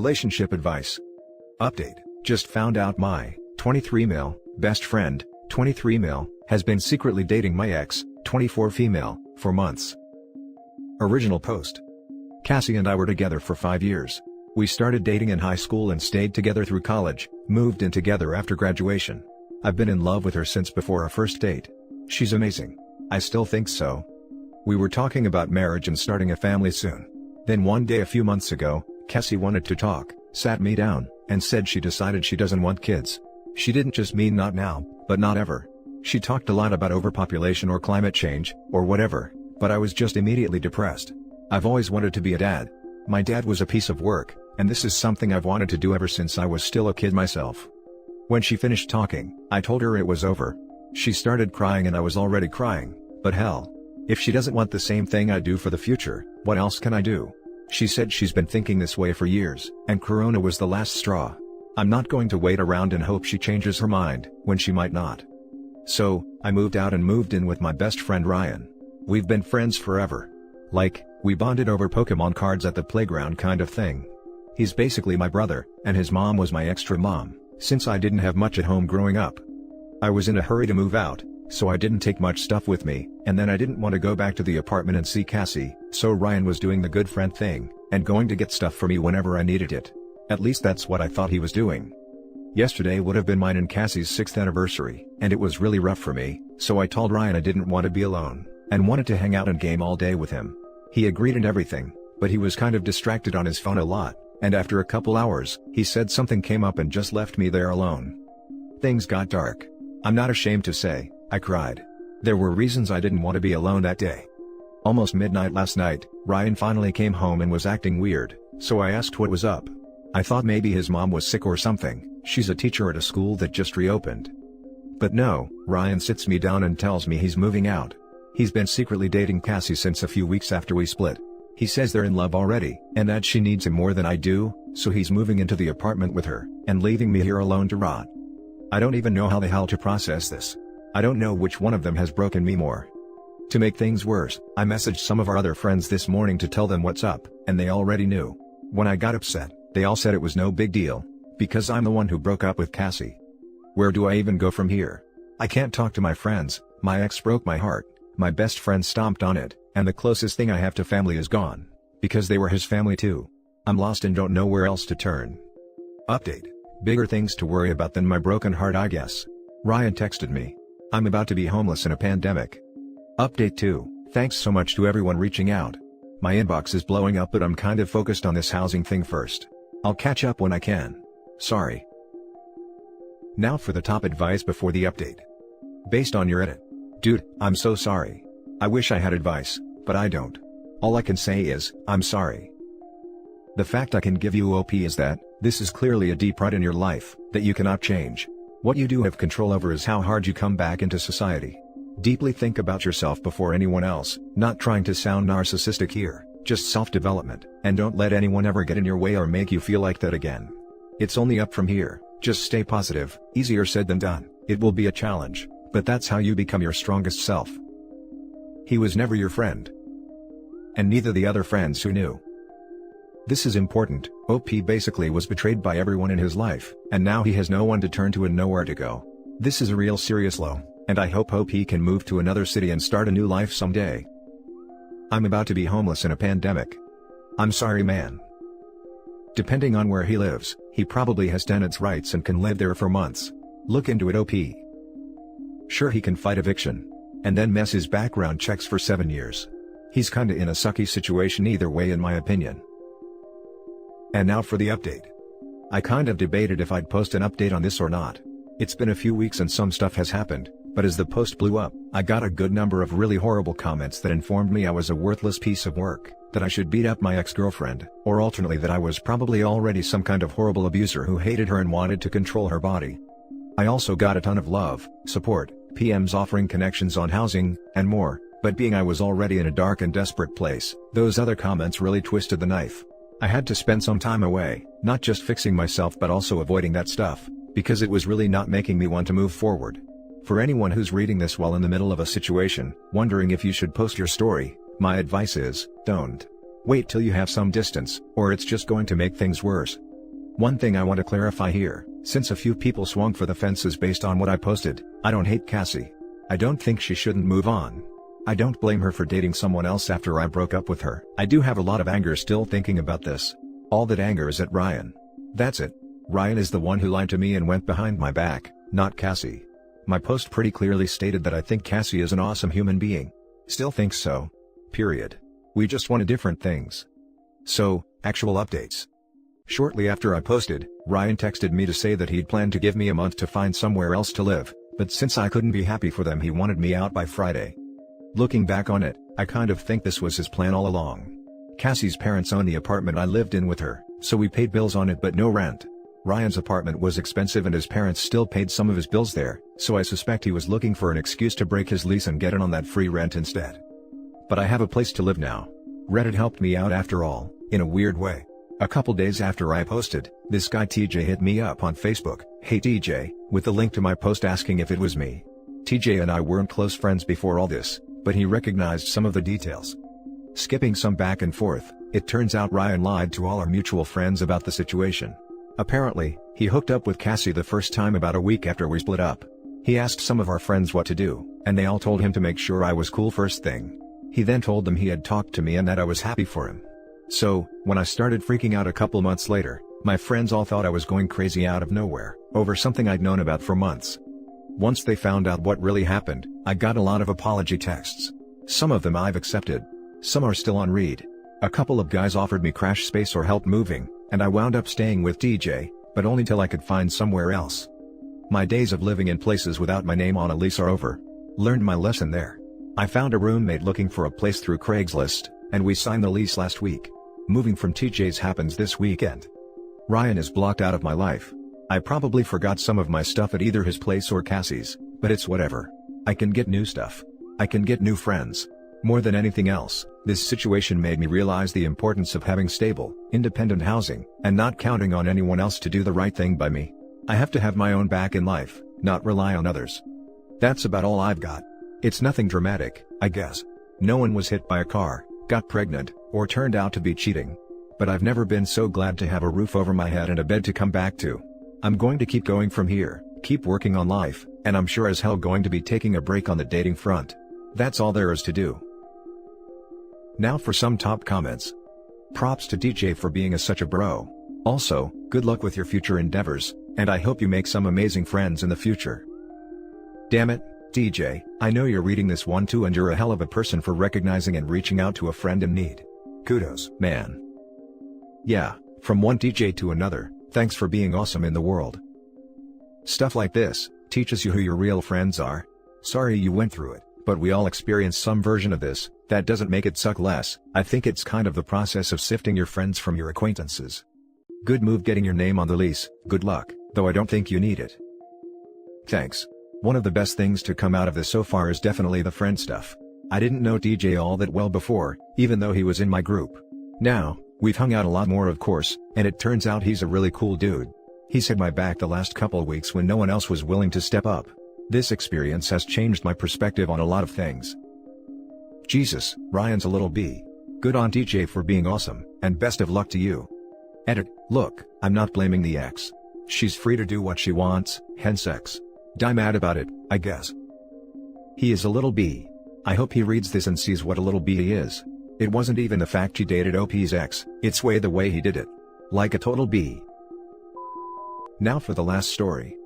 Relationship advice. Update. Just found out my 23 male best friend, 23 male, has been secretly dating my ex, 24 female, for months. Original post. Cassie and I were together for 5 years. We started dating in high school and stayed together through college, moved in together after graduation. I've been in love with her since before our first date. She's amazing. I still think so. We were talking about marriage and starting a family soon. Then one day a few months ago, Cassie wanted to talk, sat me down, and said she decided she doesn't want kids. She didn't just mean not now, but not ever. She talked a lot about overpopulation or climate change, or whatever, but I was just immediately depressed. I've always wanted to be a dad. My dad was a piece of work, and this is something I've wanted to do ever since I was still a kid myself. When she finished talking, I told her it was over. She started crying and I was already crying, but hell. If she doesn't want the same thing I do for the future, what else can I do? She said she's been thinking this way for years, and Corona was the last straw. I'm not going to wait around and hope she changes her mind, when she might not. So, I moved out and moved in with my best friend Ryan. We've been friends forever. Like, we bonded over Pokemon cards at the playground kind of thing. He's basically my brother, and his mom was my extra mom, since I didn't have much at home growing up. I was in a hurry to move out, so I didn't take much stuff with me, and then I didn't want to go back to the apartment and see Cassie, so Ryan was doing the good friend thing, and going to get stuff for me whenever I needed it. At least that's what I thought he was doing. Yesterday would have been mine and Cassie's 6th anniversary, and it was really rough for me, so I told Ryan I didn't want to be alone, and wanted to hang out and game all day with him. He agreed and everything, but he was kind of distracted on his phone a lot, and after a couple hours, he said something came up and just left me there alone. Things got dark. I'm not ashamed to say, I cried. There were reasons I didn't want to be alone that day. Almost midnight last night, Ryan finally came home and was acting weird, so I asked what was up. I thought maybe his mom was sick or something. She's a teacher at a school that just reopened. But no, Ryan sits me down and tells me he's moving out. He's been secretly dating Cassie since a few weeks after we split. He says they're in love already, and that she needs him more than I do, so he's moving into the apartment with her, and leaving me here alone to rot. I don't even know how the hell to process this. I don't know which one of them has broken me more. To make things worse, I messaged some of our other friends this morning to tell them what's up, and they already knew. When I got upset, they all said it was no big deal, because I'm the one who broke up with Cassie. Where do I even go from here? I can't talk to my friends, my ex broke my heart, my best friend stomped on it, and the closest thing I have to family is gone, because they were his family too. I'm lost and don't know where else to turn. Update. Bigger things to worry about than my broken heart, I guess. Ryan texted me. I'm about to be homeless in a pandemic. Update 2. Thanks so much to everyone reaching out. My inbox is blowing up, but I'm kind of focused on this housing thing first. I'll catch up when I can. Sorry. Now for the top advice before the update. Based on your edit. Dude, I'm so sorry. I wish I had advice, but I don't. All I can say is, I'm sorry. The fact I can give you OP is that, this is clearly a deep rut in your life, that you cannot change. What you do have control over is how hard you come back into society. Deeply think about yourself before anyone else, not trying to sound narcissistic here, just self-development, and don't let anyone ever get in your way or make you feel like that again. It's only up from here, just stay positive. Easier said than done. It will be a challenge, but that's how you become your strongest self. He was never your friend. And neither the other friends who knew. This is important. OP basically was betrayed by everyone in his life, and now he has no one to turn to and nowhere to go. This is a real serious low, and I hope OP can move to another city and start a new life someday. I'm about to be homeless in a pandemic. I'm sorry, man. Depending on where he lives, he probably has tenants' rights and can live there for months. Look into it, OP. Sure, he can fight eviction. And then mess his background checks for 7 years. He's kinda in a sucky situation either way in my opinion. And now for the update. I kind of debated if I'd post an update on this or not. It's been a few weeks and some stuff has happened, but as the post blew up, I got a good number of really horrible comments that informed me I was a worthless piece of work, that I should beat up my ex-girlfriend, or alternately that I was probably already some kind of horrible abuser who hated her and wanted to control her body. I also got a ton of love, support, PMs offering connections on housing, and more, but being I was already in a dark and desperate place, those other comments really twisted the knife. I had to spend some time away, not just fixing myself but also avoiding that stuff, because it was really not making me want to move forward. For anyone who's reading this while in the middle of a situation, wondering if you should post your story, my advice is, don't. Wait till you have some distance, or it's just going to make things worse. One thing I want to clarify here, since a few people swung for the fences based on what I posted, I don't hate Cassie. I don't think she shouldn't move on. I don't blame her for dating someone else after I broke up with her. I do have a lot of anger still thinking about this. All that anger is at Ryan. That's it. Ryan is the one who lied to me and went behind my back, not Cassie. My post pretty clearly stated that I think Cassie is an awesome human being. Still think so. Period. We just wanted different things. So, actual updates. Shortly after I posted, Ryan texted me to say that he'd planned to give me a month to find somewhere else to live, but since I couldn't be happy for them, he wanted me out by Friday. Looking back on it, I kind of think this was his plan all along. Cassie's parents own the apartment I lived in with her, so we paid bills on it but no rent. Ryan's apartment was expensive and his parents still paid some of his bills there, so I suspect he was looking for an excuse to break his lease and get in on that free rent instead. But I have a place to live now. Reddit helped me out after all, in a weird way. A couple days after I posted, this guy TJ hit me up on Facebook, "Hey TJ," with the link to my post asking if it was me. TJ and I weren't close friends before all this, but he recognized some of the details. Skipping some back and forth, it turns out Ryan lied to all our mutual friends about the situation. Apparently, he hooked up with Cassie the first time about a week after we split up. He asked some of our friends what to do, and they all told him to make sure I was cool first thing. He then told them he had talked to me and that I was happy for him. So, when I started freaking out a couple months later, my friends all thought I was going crazy out of nowhere, over something I'd known about for months. Once they found out what really happened, I got a lot of apology texts. Some of them I've accepted. Some are still on read. A couple of guys offered me crash space or help moving, and I wound up staying with DJ, but only till I could find somewhere else. My days of living in places without my name on a lease are over. Learned my lesson there. I found a roommate looking for a place through Craigslist, and we signed the lease last week. Moving from TJ's happens this weekend. Ryan is blocked out of my life. I probably forgot some of my stuff at either his place or Cassie's, but it's whatever. I can get new stuff. I can get new friends. More than anything else, this situation made me realize the importance of having stable, independent housing, and not counting on anyone else to do the right thing by me. I have to have my own back in life, not rely on others. That's about all I've got. It's nothing dramatic, I guess. No one was hit by a car, got pregnant, or turned out to be cheating. But I've never been so glad to have a roof over my head and a bed to come back to. I'm going to keep going from here, keep working on life, and I'm sure as hell going to be taking a break on the dating front. That's all there is to do. Now for some top comments. Props to DJ for being such a bro. Also, good luck with your future endeavors, and I hope you make some amazing friends in the future. Damn it, DJ, I know you're reading this one too and you're a hell of a person for recognizing and reaching out to a friend in need. Kudos, man. Yeah, from one DJ to another, thanks for being awesome in the world. Stuff like this teaches you who your real friends are. Sorry you went through it, but we all experience some version of this. That doesn't make it suck less. I think it's kind of the process of sifting your friends from your acquaintances. Good move getting your name on the lease, good luck, though I don't think you need it. Thanks. One of the best things to come out of this so far is definitely the friend stuff. I didn't know DJ all that well before, even though he was in my group. Now, we've hung out a lot more of course, and it turns out he's a really cool dude. He's had my back the last couple weeks when no one else was willing to step up. This experience has changed my perspective on a lot of things. Jesus, Ryan's a little B. Good on DJ for being awesome, and best of luck to you. Edit, look, I'm not blaming the ex. She's free to do what she wants, hence X. Die mad about it, I guess. He is a little B. I hope he reads this and sees what a little B he is. It wasn't even the fact she dated OP's ex, it's the way he did it. Like a total B. Now for the last story.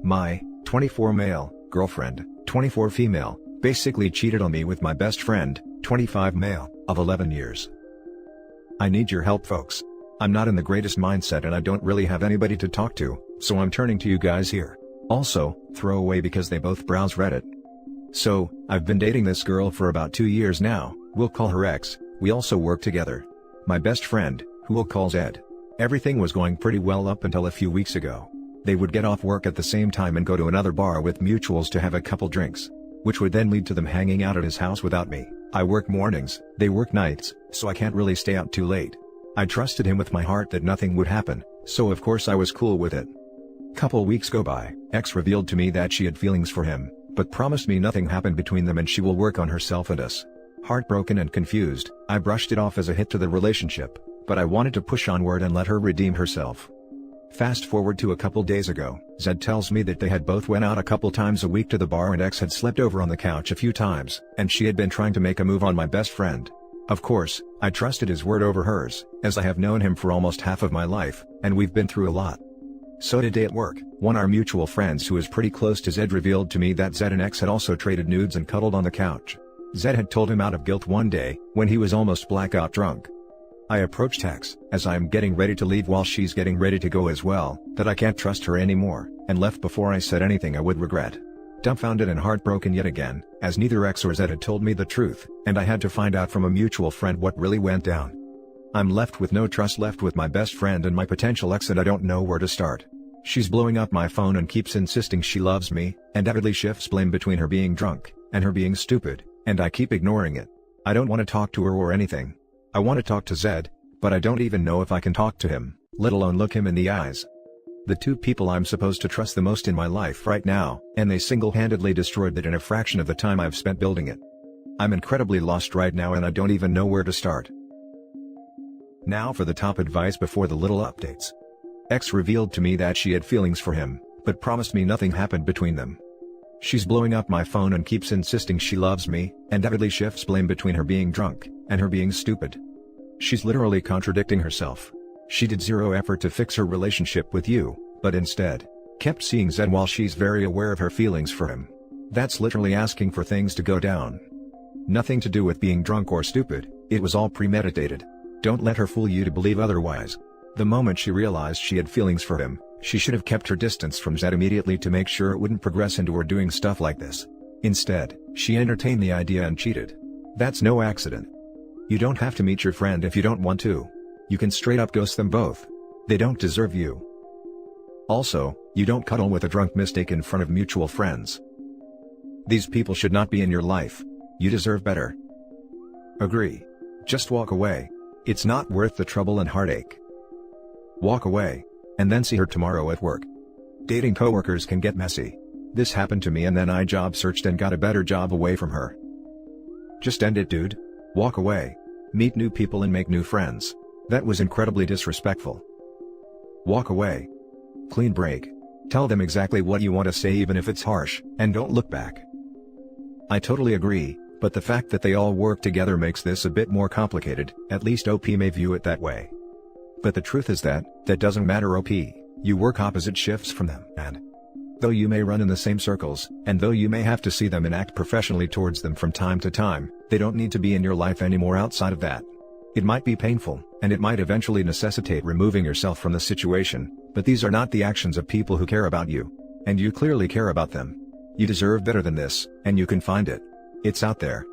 My 24 male girlfriend, 24 female, basically cheated on me with my best friend, 25 male, of 11 years. I need your help folks. I'm not in the greatest mindset and I don't really have anybody to talk to, so I'm turning to you guys here. Also, throw away because they both browse Reddit. So, I've been dating this girl for about 2 years now, we'll call her X, we also work together. My best friend, who we'll call Zed. Everything was going pretty well up until a few weeks ago. They would get off work at the same time and go to another bar with mutuals to have a couple drinks, which would then lead to them hanging out at his house without me. I work mornings, they work nights, so I can't really stay out too late. I trusted him with my heart that nothing would happen, so of course I was cool with it. Couple weeks go by, X revealed to me that she had feelings for him, but promised me nothing happened between them and she will work on herself and us. Heartbroken and confused, I brushed it off as a hit to the relationship, but I wanted to push onward and let her redeem herself. Fast forward to a couple days ago, Zed tells me that they had both went out a couple times a week to the bar and X had slept over on the couch a few times, and she had been trying to make a move on my best friend. Of course, I trusted his word over hers, as I have known him for almost half of my life, and we've been through a lot. So today at work, one of our mutual friends who is pretty close to Zed revealed to me that Zed and X had also traded nudes and cuddled on the couch. Zed had told him out of guilt one day, when he was almost blackout drunk. I approached X, as I am getting ready to leave while she's getting ready to go as well, that I can't trust her anymore, and left before I said anything I would regret. Dumbfounded and heartbroken yet again, as neither X or Zed had told me the truth, and I had to find out from a mutual friend what really went down. I'm left with no trust left with my best friend and my potential ex, and I don't know where to start. She's blowing up my phone and keeps insisting she loves me, and avidly shifts blame between her being drunk, and her being stupid, and I keep ignoring it. I don't want to talk to her or anything. I want to talk to Zed, but I don't even know if I can talk to him, let alone look him in the eyes. The two people I'm supposed to trust the most in my life right now, and they single-handedly destroyed that in a fraction of the time I've spent building it. I'm incredibly lost right now and I don't even know where to start. Now for the top advice before the little updates. X revealed to me that she had feelings for him, but promised me nothing happened between them. She's blowing up my phone and keeps insisting she loves me, and avidly shifts blame between her being drunk, and her being stupid. She's literally contradicting herself. She did zero effort to fix her relationship with you, but instead, kept seeing Zed while she's very aware of her feelings for him. That's literally asking for things to go down. Nothing to do with being drunk or stupid, it was all premeditated. Don't let her fool you to believe otherwise. The moment she realized she had feelings for him, she should have kept her distance from Zed immediately to make sure it wouldn't progress into her doing stuff like this. Instead, she entertained the idea and cheated. That's no accident. You don't have to meet your friend if you don't want to. You can straight up ghost them both. They don't deserve you. Also, you don't cuddle with a drunk mistake in front of mutual friends. These people should not be in your life. You deserve better. Agree. Just walk away. It's not worth the trouble and heartache. Walk away. And then see her tomorrow at work. Dating coworkers can get messy. This happened to me and then I job searched and got a better job away from her. Just end it, dude. Walk away. Meet new people and make new friends. That was incredibly disrespectful. Walk away. Clean break. Tell them exactly what you want to say even if it's harsh, and don't look back. I totally agree, but the fact that they all work together makes this a bit more complicated, at least OP may view it that way. But the truth is that doesn't matter OP, you work opposite shifts from them, and though you may run in the same circles, and though you may have to see them and act professionally towards them from time to time, they don't need to be in your life anymore outside of that. It might be painful, and it might eventually necessitate removing yourself from the situation, but these are not the actions of people who care about you. And you clearly care about them. You deserve better than this, and you can find it. It's out there.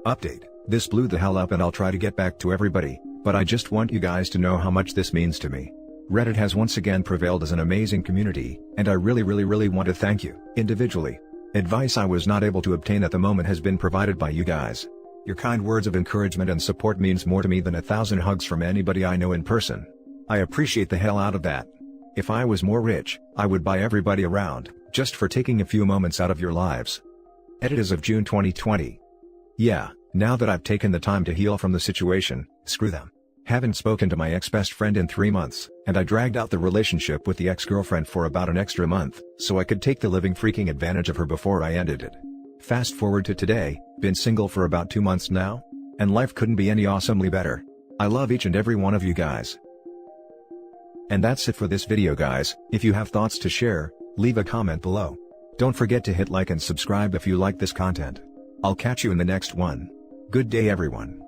Update: this blew the hell up and I'll try to get back to everybody, but I just want you guys to know how much this means to me. Reddit has once again prevailed as an amazing community, and I really want to thank you, individually. Advice I was not able to obtain at the moment has been provided by you guys. Your kind words of encouragement and support means more to me than 1,000 hugs from anybody I know in person. I appreciate the hell out of that. If I was more rich, I would buy everybody around, just for taking a few moments out of your lives. Edit as of June 2020. Yeah, now that I've taken the time to heal from the situation, screw them. Haven't spoken to my ex-best friend in 3 months, and I dragged out the relationship with the ex-girlfriend for about an extra month, so I could take the living freaking advantage of her before I ended it. Fast forward to today, been single for about 2 months now, and life couldn't be any awesomely better. I love each and every one of you guys. And that's it for this video guys. If you have thoughts to share, leave a comment below. Don't forget to hit like and subscribe if you like this content. I'll catch you in the next one. Good day everyone.